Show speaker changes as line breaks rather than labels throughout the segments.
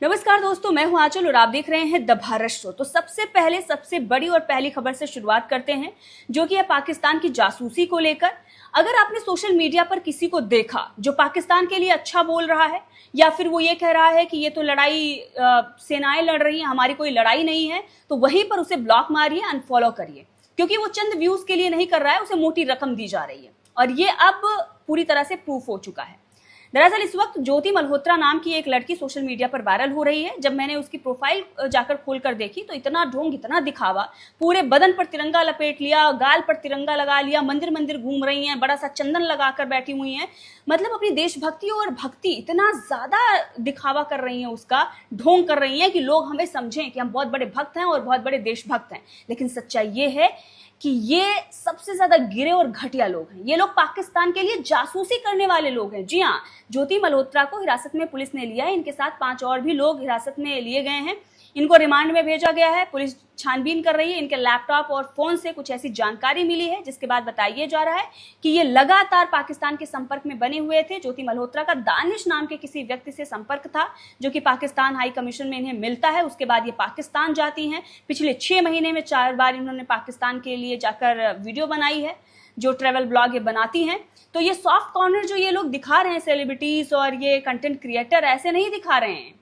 नमस्कार दोस्तों, मैं हूं आंचल और आप देख रहे हैं द भारत शो। तो सबसे पहले सबसे बड़ी और पहली खबर से शुरुआत करते हैं, जो कि है पाकिस्तान की जासूसी को लेकर। अगर आपने सोशल मीडिया पर किसी को देखा जो पाकिस्तान के लिए अच्छा बोल रहा है या फिर वो ये कह रहा है कि ये तो लड़ाई सेनाएं लड़ रही हैं, हमारी कोई लड़ाई नहीं है, तो वहीं पर उसे ब्लॉक मारिए, अनफॉलो करिए, क्योंकि वो चंद व्यूज के लिए नहीं कर रहा है, उसे मोटी रकम दी जा रही है और ये अब पूरी तरह से प्रूफ हो चुका है। दरअसल इस वक्त ज्योति मल्होत्रा नाम की एक लड़की सोशल मीडिया पर वायरल हो रही है। जब मैंने उसकी प्रोफाइल जाकर खोलकर देखी तो इतना ढोंग, इतना दिखावा, पूरे बदन पर तिरंगा लपेट लिया, गाल पर तिरंगा लगा लिया, मंदिर मंदिर घूम रही हैं, बड़ा सा चंदन लगाकर बैठी हुई हैं, मतलब अपनी देशभक्ति और भक्ति इतना ज्यादा दिखावा कर रही हैं, उसका ढोंग कर रही हैं कि लोग हमें समझें कि हम बहुत बड़े भक्त हैं और बहुत बड़े देशभक्त हैं। लेकिन सच्चाई ये है कि ये सबसे ज्यादा गिरे और घटिया लोग हैं। ये लोग पाकिस्तान के लिए जासूसी करने वाले लोग हैं। जी हाँ, ज्योति मल्होत्रा को हिरासत में पुलिस ने लिया है। इनके साथ 5 और भी लोग हिरासत में लिए गए हैं। इनको रिमांड में भेजा गया है। पुलिस छानबीन कर रही है। इनके लैपटॉप और फोन से कुछ ऐसी जानकारी मिली है जिसके बाद बताया जा रहा है कि ये लगातार पाकिस्तान के संपर्क में बने हुए थे। ज्योति मल्होत्रा का दानिश नाम के किसी व्यक्ति से संपर्क था, जो कि पाकिस्तान हाई कमीशन में इन्हें मिलता है। उसके बाद ये पाकिस्तान जाती हैं। पिछले 6 महीने में 4 बार इन्होंने पाकिस्तान के लिए जाकर वीडियो बनाई है, जो ट्रेवल ब्लॉग ये बनाती हैं। तो ये सॉफ्ट कॉर्नर जो ये लोग दिखा रहे हैं, सेलिब्रिटीज और ये कंटेंट क्रिएटर, ऐसे नहीं दिखा रहे हैं।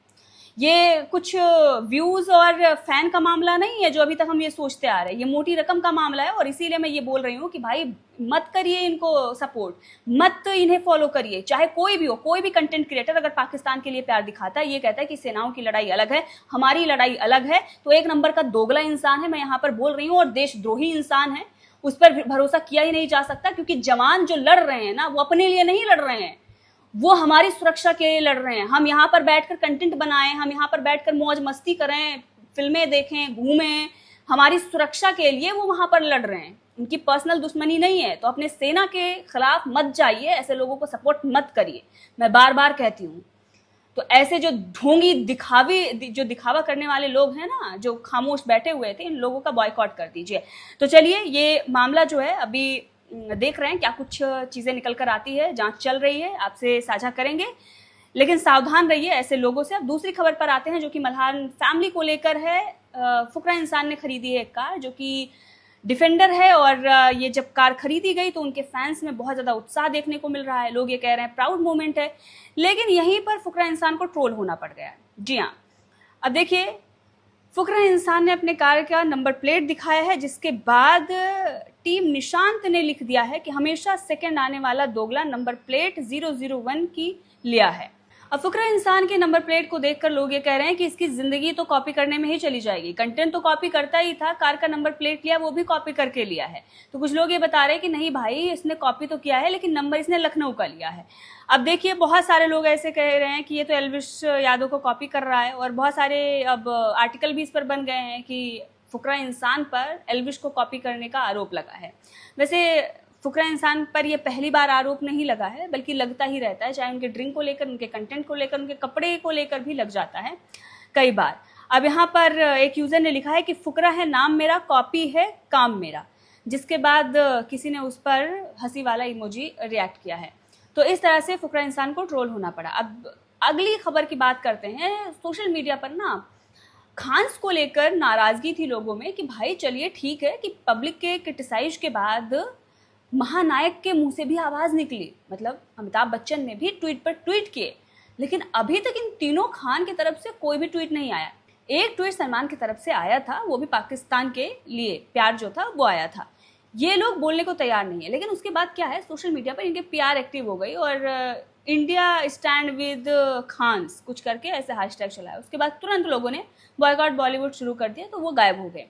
ये कुछ व्यूज और फैन का मामला नहीं है जो अभी तक हम ये सोचते आ रहे हैं, ये मोटी रकम का मामला है। और इसीलिए मैं ये बोल रही हूँ कि भाई मत करिए इनको सपोर्ट, मत इन्हें फॉलो करिए। चाहे कोई भी हो, कोई भी कंटेंट क्रिएटर अगर पाकिस्तान के लिए प्यार दिखाता है, ये कहता है कि सेनाओं की लड़ाई अलग है, हमारी लड़ाई अलग है, तो एक नंबर का दोगला इंसान है। मैं यहाँ पर बोल रही हूँ, और देशद्रोही इंसान है। उस पर भरोसा किया ही नहीं जा सकता, क्योंकि जवान जो लड़ रहे हैं ना, वो अपने लिए नहीं लड़ रहे हैं, वो हमारी सुरक्षा के लिए लड़ रहे हैं। हम यहाँ पर बैठकर कंटेंट बनाएं, हम यहाँ पर बैठकर मौज मस्ती करें, फिल्में देखें, घूमें, हमारी सुरक्षा के लिए वो वहां पर लड़ रहे हैं। उनकी पर्सनल दुश्मनी नहीं है। तो अपने सेना के खिलाफ मत जाइए, ऐसे लोगों को सपोर्ट मत करिए, मैं बार बार कहती हूँ। तो ऐसे जो ढोंगी दिखावा करने वाले लोग हैं ना, जो खामोश बैठे हुए थे, इन लोगों का बॉयकॉट कर दीजिए। तो चलिए, ये मामला जो है अभी देख रहे हैं क्या कुछ चीजें निकल कर आती है, जांच चल रही है, आपसे साझा करेंगे, लेकिन सावधान रहिए ऐसे लोगों से। अब दूसरी खबर पर आते हैं, जो कि मल्हान फैमिली को लेकर है। फुकरा इंसान ने खरीदी है एक कार, जो कि डिफेंडर है, और ये जब कार खरीदी गई तो उनके फैंस में बहुत ज्यादा उत्साह देखने को मिल रहा है। लोग ये कह रहे हैं प्राउड मोमेंट है, लेकिन यहीं पर फुकरा इंसान को ट्रोल होना पड़ गया है। जी हाँ, अब देखिए, फुकरा इंसान ने अपने कार का नंबर प्लेट दिखाया है, जिसके बाद टीम निशांत ने लिख दिया है कि हमेशा सेकंड आने वाला दोगला नंबर प्लेट 001 की लिया है। अब फुकरा इंसान के नंबर प्लेट को देखकर लोग ये कह रहे हैं कि इसकी जिंदगी तो कॉपी करने में ही चली जाएगी। कंटेंट तो कॉपी करता ही था, कार का नंबर प्लेट लिया वो भी कॉपी करके लिया है। तो कुछ लोग ये बता रहे हैं कि नहीं भाई, इसने कॉपी तो किया है, लेकिन नंबर इसने लखनऊ का लिया है। अब देखिए, बहुत सारे लोग ऐसे कह रहे हैं कि ये तो एल्विश यादव को कॉपी कर रहा है, और बहुत सारे अब आर्टिकल भी इस पर बन गए हैं कि फुकरा इंसान पर एल्विश को कॉपी करने का आरोप लगा है। वैसे फुकरा इंसान पर यह पहली बार आरोप नहीं लगा है, बल्कि लगता ही रहता है, चाहे उनके ड्रिंक को लेकर, उनके कंटेंट को लेकर, उनके कपड़े को लेकर भी लग जाता है कई बार। अब यहाँ पर एक यूजर ने लिखा है कि फुकरा है नाम मेरा, कॉपी है काम मेरा, जिसके बाद किसी ने उस पर हंसी वाला इमोजी रिएक्ट किया है। तो इस तरह से फुकरा इंसान को ट्रोल होना पड़ा। अब अगली खबर की बात करते हैं। सोशल मीडिया पर ना खान्स को लेकर नाराजगी थी लोगों में कि भाई चलिए ठीक है कि पब्लिक के क्रिटिसाइज के बाद महानायक के मुंह से भी आवाज निकली, मतलब अमिताभ बच्चन ने भी ट्वीट पर ट्वीट किए, लेकिन अभी तक इन तीनों खान की तरफ से कोई भी ट्वीट नहीं आया। एक ट्वीट सलमान की तरफ से आया था, वो भी पाकिस्तान के लिए प्यार जो था वो आया था। ये लोग बोलने को तैयार नहीं है। लेकिन उसके बाद क्या है, सोशल मीडिया पर इनके पीआर एक्टिव हो गई और इंडिया स्टैंड विद खान्स कुछ करके ऐसे हैशटैग चलाया। उसके बाद तुरंत लोगों ने बॉयकॉट बॉलीवुड शुरू कर दिया, तो वो गायब हो गए।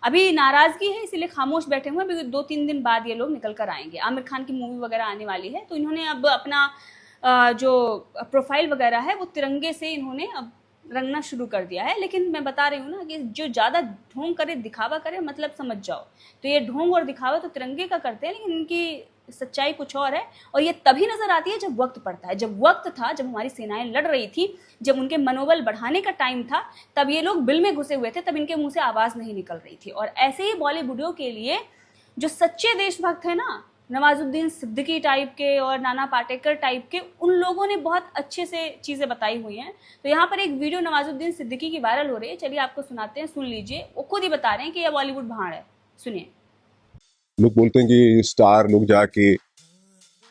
अभी नाराजगी है, इसीलिए खामोश बैठे हुए हैं। अभी 2-3 दिन बाद ये लोग निकल कर आएंगे। आमिर खान की मूवी वगैरह आने वाली है, तो इन्होंने अब अपना जो प्रोफाइल वगैरह है वो तिरंगे से इन्होंने अब रंगना शुरू कर दिया है। लेकिन मैं बता रही हूँ ना कि जो ज़्यादा ढोंग करे, दिखावा करे, मतलब समझ जाओ। तो ये ढोंग और दिखावा तो तिरंगे का करते हैं, लेकिन इनकी सच्चाई कुछ और है। और ये तभी नजर आती है जब वक्त पड़ता है। जब वक्त था, जब हमारी सेनाएं लड़ रही थी, जब उनके मनोबल बढ़ाने का टाइम था, तब ये लोग बिल में घुसे हुए थे, तब इनके मुंह से आवाज नहीं निकल रही थी। और ऐसे ही बॉलीवुडियों के लिए जो सच्चे देशभक्त है ना, नवाजुद्दीन सिद्दीकी टाइप के और नाना पाटेकर टाइप के, उन लोगों ने बहुत अच्छे से चीज़ें बताई हुई हैं। तो यहाँ पर एक वीडियो नवाजुद्दीन सिद्दीकी की वायरल हो रही है, चलिए आपको सुनाते हैं, सुन लीजिए। वो खुद ही बता रहे हैं कि यह बॉलीवुड भाड़ है, सुनिए।
लोग बोलते हैं कि स्टार लोग जाके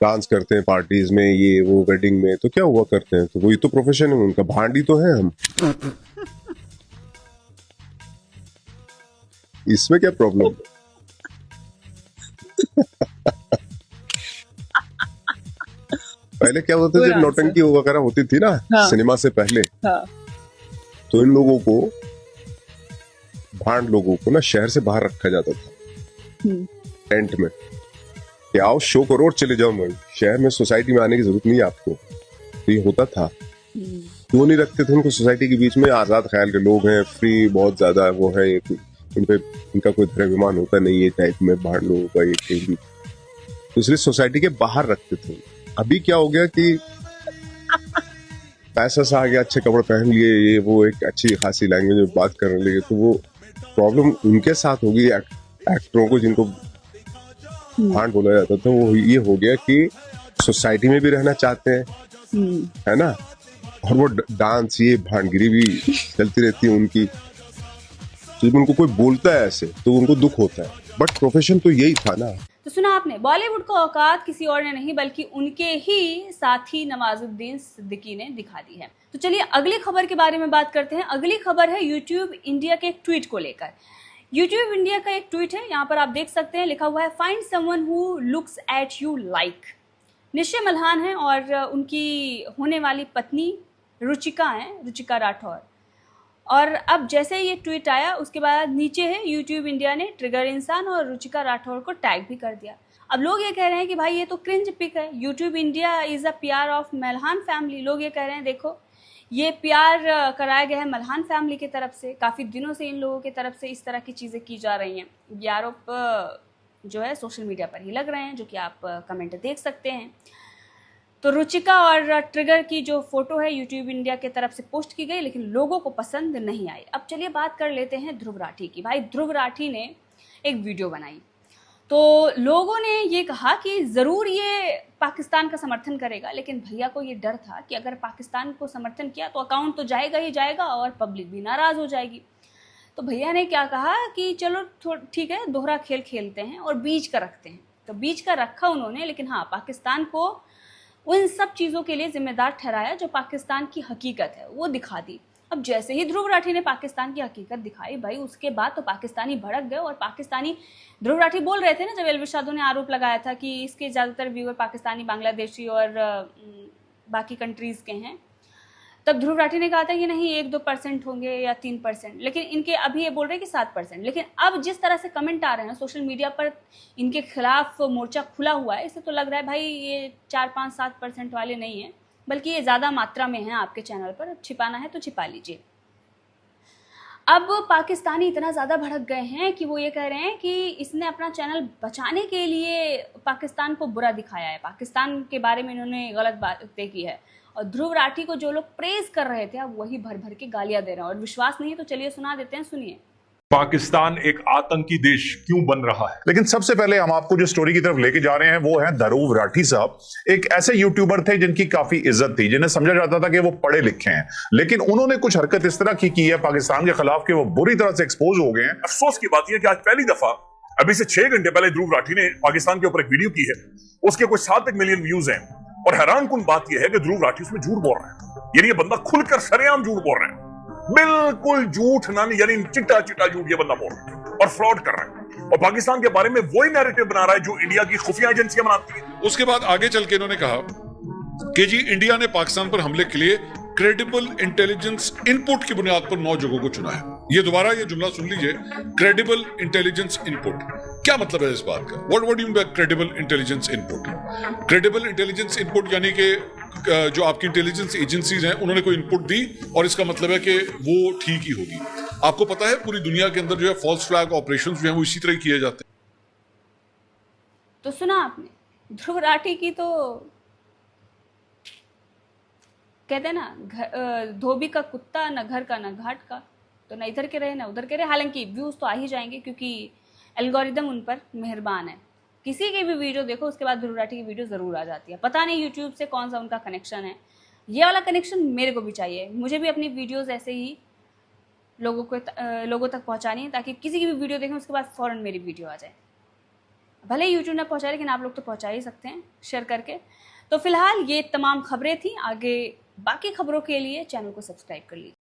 डांस करते हैं पार्टीज में, ये वो वेडिंग में, तो क्या हुआ करते हैं, तो वही तो प्रोफेशन है उनका, भांडी तो है हम। इसमें क्या प्रॉब्लम? पहले क्या होता था, जब नौटंकी वगैरह होती थी ना, हाँ, सिनेमा से पहले, हाँ, तो इन लोगों को, भांड लोगों को ना शहर से बाहर रखा जाता था टेंट में, कि आओ शो करो और चले जाओ, मैं शहर में सोसाइटी में आने की जरूरत नहीं है आपको। तो ये होता था। क्यों नहीं रखते थे उनको सोसाइटी के बीच में? आजाद ख्याल के लोग हैं, फ्री बहुत ज्यादा वो है, इनका कोई द्रव्यमान होता नहीं है टाइप में, भांड लोगों का एक भी, तो इसलिए सोसाइटी के बाहर रखते थे। अभी क्या हो गया कि पैसा सा आ गया, अच्छे कपड़े पहन लिए, ये वो एक अच्छी खासी लैंग्वेज में बात करने लगे, तो वो प्रॉब्लम उनके साथ होगी। एक्टरों को जिनको भांड बोला जाता था, वो ये हो गया कि सोसाइटी में भी रहना चाहते हैं, है ना, और वो डांस, ये भांडगिरी भी चलती रहती है उनकी। तो जब उनको कोई बोलता है ऐसे तो उनको दुख होता है, बट प्रोफेशन तो यही था ना।
तो सुना आपने, बॉलीवुड का औकात किसी और ने नहीं बल्कि उनके ही साथी नवाजुद्दीन सिद्दीकी ने दिखा दी है। तो चलिए अगली खबर के बारे में बात करते हैं। अगली खबर है यूट्यूब इंडिया के एक ट्वीट को लेकर। यूट्यूब इंडिया का एक ट्वीट है, यहाँ पर आप देख सकते हैं, लिखा हुआ है find someone who looks at you like. निश्चय मल्हान है और उनकी होने वाली पत्नी रुचिका हैं, रुचिका राठौर। और अब जैसे ये ट्वीट आया उसके बाद नीचे है यूट्यूब इंडिया ने ट्रिगर इंसान और रुचिका राठौर को टैग भी कर दिया। अब लोग ये कह रहे हैं कि भाई ये तो क्रिंज पिक है, YouTube India is a PR of Malhan family. लोग ये कह रहे हैं देखो ये प्यार कराया गया है मल्हान फैमिली की तरफ से, काफ़ी दिनों से इन लोगों की तरफ से इस तरह की चीज़ें की जा रही हैं। ये आरोप जो है सोशल मीडिया पर ही लग रहे हैं, जो कि आप कमेंट देख सकते हैं। तो रुचिका और ट्रिगर की जो फोटो है यूट्यूब इंडिया के तरफ से पोस्ट की गई, लेकिन लोगों को पसंद नहीं आई। अब चलिए बात कर लेते हैं ध्रुव राठी की। भाई ध्रुव राठी ने एक वीडियो बनाई, तो लोगों ने ये कहा कि ज़रूर ये पाकिस्तान का समर्थन करेगा, लेकिन भैया को ये डर था कि अगर पाकिस्तान को समर्थन किया तो अकाउंट तो जाएगा ही जाएगा और पब्लिक भी नाराज़ हो जाएगी। तो भैया ने क्या कहा कि चलो ठीक है, दोहरा खेल खेलते हैं और बीच का रखते हैं। तो बीच का रखा उन्होंने, लेकिन हाँ, पाकिस्तान को उन सब चीज़ों के लिए जिम्मेदार ठहराया जो पाकिस्तान की हकीकत है वो दिखा दी। अब जैसे ही ध्रुव राठी ने पाकिस्तान की हकीकत दिखाई, भाई उसके बाद तो पाकिस्तानी भड़क गए। और पाकिस्तानी, ध्रुव राठी बोल रहे थे ना जब एलविश साधु ने आरोप लगाया था कि इसके ज़्यादातर व्यूअर पाकिस्तानी, बांग्लादेशी और बाकी कंट्रीज़ के हैं, तब ध्रुव राठी ने कहा था कि नहीं 1-2% होंगे या 3%, लेकिन इनके अभी ये बोल रहे हैं कि 7%। लेकिन अब जिस तरह से कमेंट आ रहे हैं सोशल मीडिया पर इनके खिलाफ मोर्चा खुला हुआ है, इससे तो लग रहा है भाई ये 4-5-7% वाले नहीं हैं, बल्कि ये ज़्यादा मात्रा में हैं आपके चैनल पर। छिपाना है तो छिपा लीजिए। अब पाकिस्तानी इतना ज़्यादा भड़क गए हैं कि वो ये कह रहे हैं कि इसने अपना चैनल बचाने के लिए पाकिस्तान को बुरा दिखाया है, पाकिस्तान के बारे में इन्होंने गलत बातें की है। और ध्रुव राठी को जो लोग प्रेज कर रहे थे अब वही भर भर के गालियां दे रहे हैं। और विश्वास नहीं है तो चलिए सुना देते हैं, सुनिए।
पाकिस्तान एक आतंकी देश क्यों बन रहा है। लेकिन सबसे पहले हम आपको जो स्टोरी की तरफ लेके जा रहे हैं वो है ध्रुव राठी साहब। एक ऐसे यूट्यूबर थे जिनकी काफी इज्जत थी, जिन्हें समझा जाता था कि वो पढ़े लिखे हैं, लेकिन उन्होंने कुछ हरकत इस तरह की है पाकिस्तान के खिलाफ कि वो बुरी तरह से एक्सपोज हो गए हैं।
अफसोस की बात यह कि आज पहली दफा अभी से 6 घंटे पहले ध्रुव राठी ने पाकिस्तान के ऊपर एक वीडियो की है, उसके कुछ 7 मिलियन व्यूज हैं। और हैरानकुन बात यह है कि ध्रुव राठी उसमें झूठ बोल रहा है, यानी ये बंदा खुलकर सरेआम झूठ बोल रहा है, बिल्कुल झूठ ना, यानी चिट्टा चिट्टा झूठ ये बंदा बोल रहा है और फ्रॉड कर रहा है। और पाकिस्तान के बारे में वही नैरेटिव बना रहा है जो इंडिया की खुफिया एजेंसियां बनाती हैं।
उसके बाद आगे चल के इन्होंने कहा कि जी इंडिया ने पाकिस्तान पर हमले के लिए क्रेडिबल इंटेलिजेंस इनपुट की बुनियाद पर 9 जगहों को चुना है। ये दोबारा ये जुमला सुन लीजिए, क्रेडिबल इंटेलिजेंस इनपुट। क्या मतलब है इस बात का? What do you mean by credible intelligence input? Credible intelligence input यानी कि जो आपकी इंटेलिजेंस एजेंसीज हैं उन्होंने कोई इनपुट दी और इसका मतलब है कि वो ठीक ही होगी। आपको पता है पूरी दुनिया के अंदर जो है फॉल्स फ्लैग ऑपरेशंस जो हैं वो इसी तरह किए जाते हैं।
तो सुना आपने, ध्रुव राठी की तो कहते हैं ना, धोबी का कुत्ता, न घर का न घाट का, तो न इधर के रहे न उधर के रहे। हालांकि व्यूज तो आ ही जाएंगे क्योंकि एल्गोरिदम उन पर मेहरबान है। किसी की भी वीडियो देखो उसके बाद ध्रुव राठी की वीडियो ज़रूर आ जाती है। पता नहीं यूट्यूब से कौन सा उनका कनेक्शन है, ये वाला कनेक्शन मेरे को भी चाहिए। मुझे भी अपनी वीडियोज़ ऐसे ही लोगों तक पहुँचानी है, ताकि किसी की भी वीडियो देखें उसके बाद फ़ौरन मेरी वीडियो आ जाए। भले ही यूट्यूब ना पहुँचाए, लेकिन आप लोग तो पहुँचा ही सकते हैं शेयर करके। तो फिलहाल ये तमाम खबरें थी। आगे बाकी खबरों के लिए चैनल को सब्सक्राइब कर लीजिए।